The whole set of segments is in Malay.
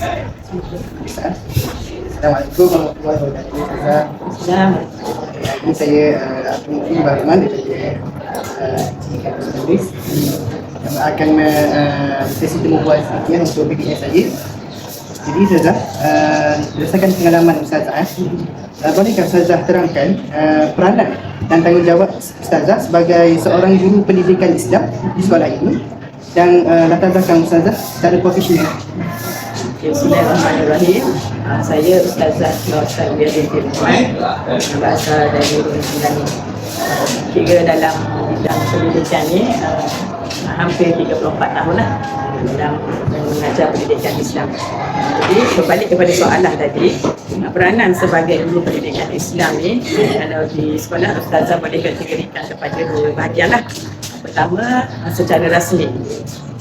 Assalamualaikum warahmatullahi wabarakatuh. Ini saya Abdul Mufi Bahriman daripada Kampus Tulis yang akan sesi temu bual sedikit untuk PDS saya. Jadi Ustazah, berdasarkan pengalaman Ustazah, bolehkah Ustazah terangkan peranan dan tanggungjawab Ustazah sebagai seorang guru pendidikan Islam di sekolah ini dan latar belakang Ustazah secara profesional? Bismillahirrahmanirrahim. Saya Ustazah Nur Salbia binti Rahman, berasal dari Negeri Sembilan. Kira dalam bidang pendidikan ni hampir 34 tahun lah dalam mengajar pendidikan Islam. Jadi berbalik kepada soalan tadi, peranan sebagai guru pendidikan Islam ni, kalau di sekolah Ustazah boleh kategorikan kepada dua bahagian lah. Pertama, secara rasmi.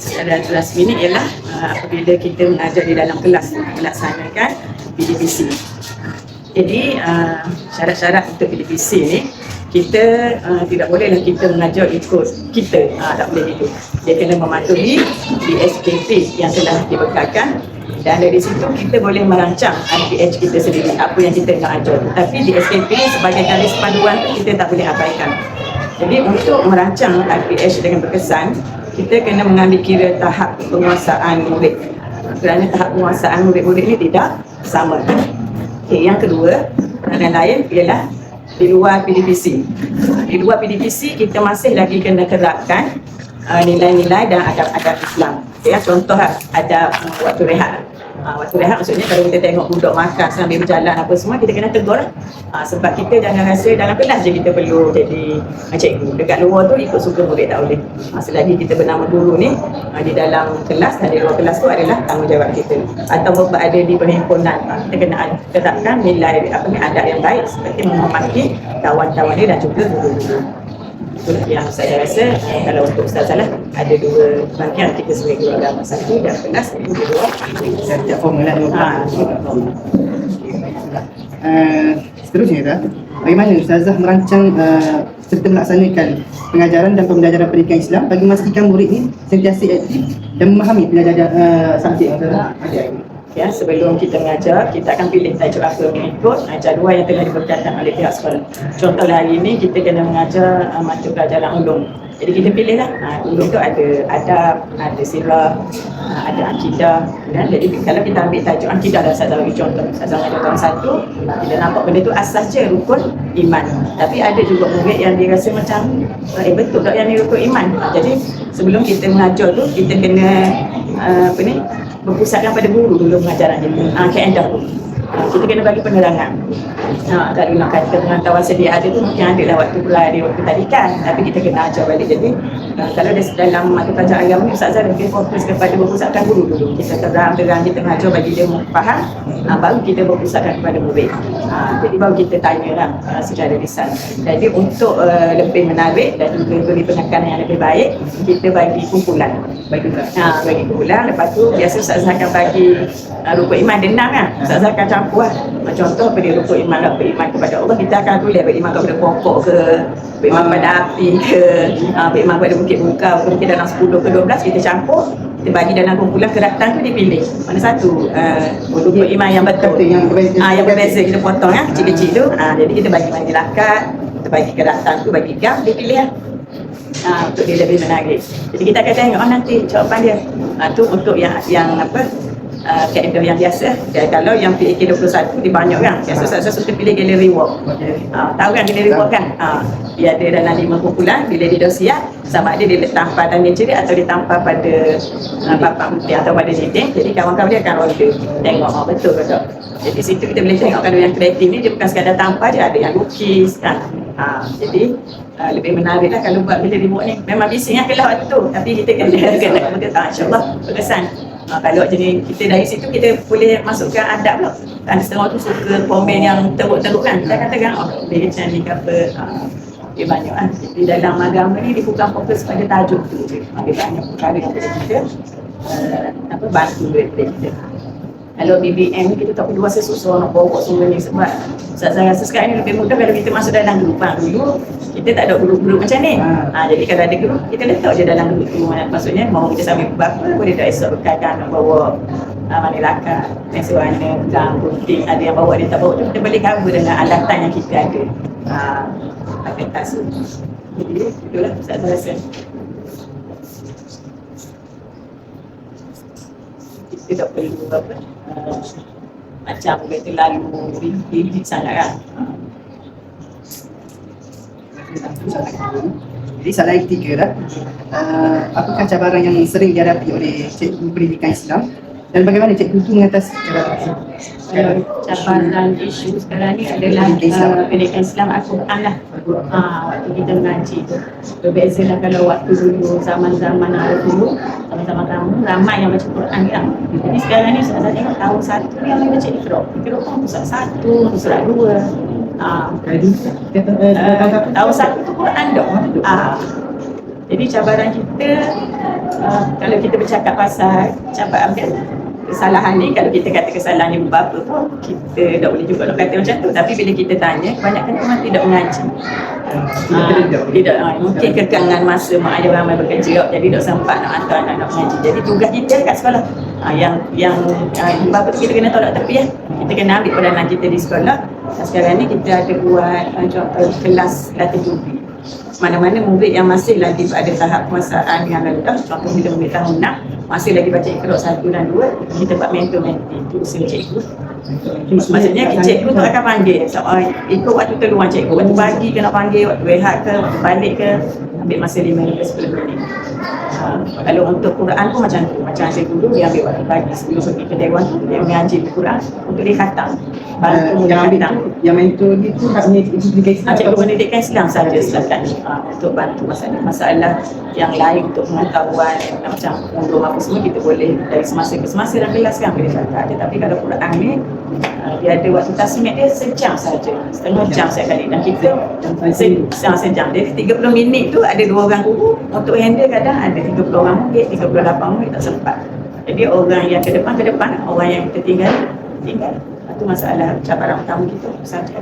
Secara rasmi ni ialah apabila kita mengajar di dalam kelas, melaksanakan PDPC. Jadi syarat-syarat untuk PDPC ni, kita tidak bolehlah kita mengajar ikut kita, tak boleh gitu. Dia kena mematuhi DSKP yang telah dibekalkan, dan dari situ kita boleh merancang RPH kita sendiri, apa yang kita nak ajar. Tapi DSKP sebagai garis panduan kita tak boleh abaikan. Jadi untuk merancang RPH dengan berkesan, kita kena mengambil kira tahap penguasaan murid, kerana tahap penguasaan murid-murid ini tidak sama. Okay, yang kedua, peranan lain ialah di luar PDPC. Di luar PDPC kita masih lagi kena terapkan nilai-nilai dan adab-adab Islam. Okay, contoh adab waktu rehat. Waktu rehat maksudnya kalau kita tengok budak makan sambil berjalan apa semua, kita kena tegur lah. Sebab kita jangan rasa dalam kelas je kita perlu jadi cikgu. Dekat luar tu ikut suka murid tak boleh. Selagi kita bernama guru ni, di dalam kelas dan di luar kelas tu adalah tanggungjawab kita. Atau berada di perhimpunan, kita kena tetapkan nilai adab yang baik seperti menghormati kawan-kawan dia dan juga guru-guru. Itulah yang saya rasa kalau untuk Ustazah lah, ada dua bahagian kita sebagai guru agama, satu dan kelas, itu kedua Setiap formulah seterusnya, bagaimana Ustazah merancang serta melaksanakan pengajaran dan pembelajaran pendidikan Islam bagi memastikan murid ini sentiasa aktif dan memahami pelajaran subjek yang telah ajar ini? Ya, sebelum kita mengajar, kita akan pilih tajuk apa mengikut jadual yang telah dibekalkan oleh pihak sekolah. Contohlah hari ini kita kena mengajar mata pelajaran ulum. Jadi kita pilihlah, ulum tu ada adab, ada sirah, ada akidah. Dan jadi kalau kita ambil tajuk akidah dah, saya bagi contoh. Saya mengajar tahun 1, kita nampak benda tu asas je rukun iman. Tapi ada juga murid yang dia rasa macam betul tak yang ni rukun iman. Jadi sebelum kita mengajar tu, kita kena berpusatkan pada guru dulu pengajaran dia, kaedah tu. Kita kena bagi penerangan. Kalau nak kata pengetahuan sedia ada tu mungkin ada lah waktu pelari, waktu tadikan, tapi kita kena ajar balik. Jadi kalau dalam mata pelajaran agama ni, Ustazah lebih fokus kepada berpusatkan guru dulu. Kita terang-terang kita mengajar bagi dia faham, baru kita berpusatkan kepada murid. Jadi baru kita tanya lah secara lisan. Jadi untuk lebih menarik dan juga beri penekanan yang lebih baik, kita bagi kumpulan. Bagi kumpulan, lepas tu biasa Ustazah akan bagi rukun iman dia 6 kan. Ustazah akan campur lah. Contoh pada rukun iman, beriman kepada Allah, kita akan tulis beriman kepada pokok ke, beriman kepada api ke, beriman kepada bukit muka, mungkin dalam 10 ke 12 kita campur, kita bagi dalam kumpulan keratan tu dipilih mana satu rukun iman yang betul, yang berbeza kita potong kecil-kecil tu. Jadi kita bagi masyarakat, kita bagi keratan tu, bagi gam, dia pilih lah. Untuk dia lebih menarik. Jadi kita akan tengok nanti jawapan dia. Tu untuk yang kaedah yang biasa. Kalau yang PAK 21 dia banyak kan. Biasa saya suka pilih gallery work. Tahu kan gallery work kan? Dia ada dalam 5 kumpulan. Bila dia dah siap, sama ada dia tampal tanda cerit atau dia tampal pada papan putih atau pada dinding. Jadi kawan-kawan dia akan ronda tengok betul ke tak. Jadi situ kita boleh tengok kalau yang kreatif ni dia bukan sekadar tampal, dia ada yang lukis kan. Jadi lebih menarik lah kalau buat gallery work ni. Memang bising kelas waktu tu, tapi kita kena insyaAllah berkesan. Kalau jadi kita dari situ kita boleh masukkan adab lah. Ada setengah tu suka komen yang teruk-teruk kan. Kita akan tengok dia macam ni ke apa. Dia banyak kan. Jadi dalam agama ni dia bukan fokus pada tajuk tu. Dia banyak perkara yang boleh kita bantu daripada kita. Kalau BBM ni kita tak perlu rasa susah nak bawa semua ni, sebab saya rasa sekarang ni lebih mudah kalau kita masuk dalam grup. Dulu kita tak ada grup-grup macam ni. Jadi kalau ada grup, kita letak je dalam grup tu. Maksudnya mau kita sambil berapa boleh tak esok bekalkan nak bawa mana lakar, pensel warna, gam, gunting, ada yang bawa, ada yang tak bawa tu kita boleh cover dengan alatan yang kita ada. Pakai tas tu. Jadi itulah Ustaz rasa. Kita tak perlu apa, macam terlalu rigid sangat kan. Jadi soalan yang ketiga dah, apakah cabaran yang sering dihadapi oleh cikgu pendidikan Islam dan bagaimana cikgu itu mengatasi cabaran tersebut? Cabaran isu sekarang ni adalah pendidikan Islam Al-Quran lah. Waktu kita mengaji tu berbeza lah kalau waktu dulu, zaman-zaman awal dulu, zaman-zaman kamu ramai yang baca Quran kan. Jadi sekarang ni saya tengok tahun 1 ni yang baca Iqra. Iqra pun surat 1, surat 2. Tahun 1 tu Quran dah. Jadi cabaran kita, kalau kita bercakap pasal cabaran kesalahan ni, kalau kita kata kesalahan ni berapa pun kita tak boleh juga nak kata macam tu. Tapi bila kita tanya, kebanyakan orang tidak mengaji. Tidak, mungkin kekangan masa mak ayah ramai bekerja, jadi tak sempat nak hantar anak-anak mengaji. Jadi tugas kita kat sekolah, yang berapa tu kita kena tolak tepi ya. Kita kena ambil peranan kita di sekolah. Sekarang ni kita ada buat contoh kelas latih tubi. Mana-mana murid yang masih lagi pada tahap penguasaan yang rendah, contoh bila murid tahun 6 masih lagi baca Iqra 1 dan 2, kita buat mentor-mentee itu usaha cikgu. Maksudnya cikgu tu akan panggil ikut waktu terluang cikgu, waktu pagi ke nak panggil, waktu rehat ke, waktu balik ke, ambil masa 5 minit ke 10 minit. Kalau untuk Quran pun macam tu, macam saya dulu dia ambil waktu pagi sebelum pergi ke dewan tu, dia mengaji Quran untuk dia khatam. Yang mentor ni tu hanya cikgu pendidikan Islam saja setakat ni, untuk bantu masalah yang lain untuk pengetahuan macam umum apa semua kita boleh dari semasa ke semasa dan kelas kan boleh cakap je. Tapi kalau Quran ni dia ada waktu tasmid dia sejam saja, setengah jam sekali, dan kita sejam. Jadi 30 minit tu ada 2 orang guru untuk handle, kadang ada 30 orang murid, 38 murid tak sempat. Jadi orang yang ke depan, orang yang kita tinggal. Itu masalah cabaran utama kita saja.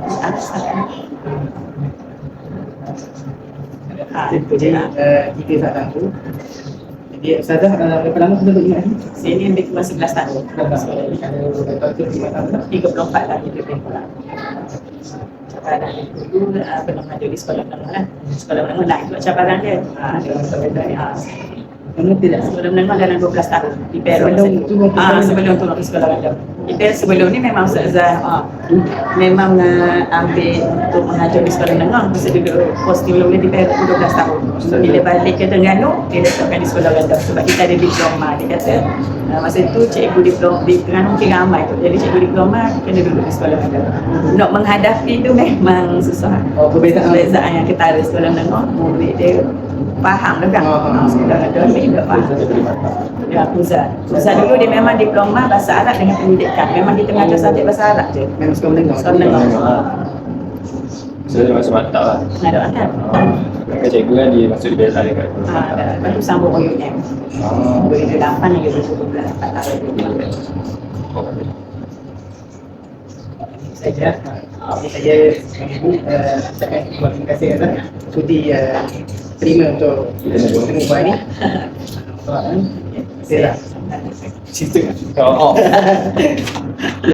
Itu je lah. Tiga soalan tu. Jadi Ustazah, berapa lama kita duduk ni? Sini lebih kurang 11 tahun. Kalau 34 lah kita lebih kurang. Cabaran dulu pernah ada di sekolah menengah lah. Sekolah menengah lah itu cabaran dia. Sebelum menengah dalam 12 tahun di Perak. Sebelum tu ke sekolah rendah. Kita sebelum ni memang Ustazah memang ambil untuk mengajar di sekolah menengah. Masa duduk posting mula-mula di Perak 12 tahun. Bila balik ke Terengganu, dia letakkan di sekolah rendah sebab kita ada diploma. Dia kata masa tu cikgu diploma di Terengganu mungkin ramai tu. Jadi cikgu diploma kena duduk di sekolah rendah. Nak menghadapi tu memang susah. Perbezaan yang ketara sekolah menengah, murid dia faham dah kan? Sekolah rendah ni tak faham. Ya, Ustaz dulu dia memang diploma bahasa Arab dengan pendidikan. Memang kita mengajar subjek bahasa Arab je. Memang sekolah menengah. Sekolah menengah. So dia masuk mantap lah. Ada kan? Kan cikgu kan dia masuk di BSR dekat. Lepas tu sambung UUM. 2008 lagi 2012 4 tahun. Saya terima kasih atas sudi terima untuk bertemu buat ni. Saya Cerita kan?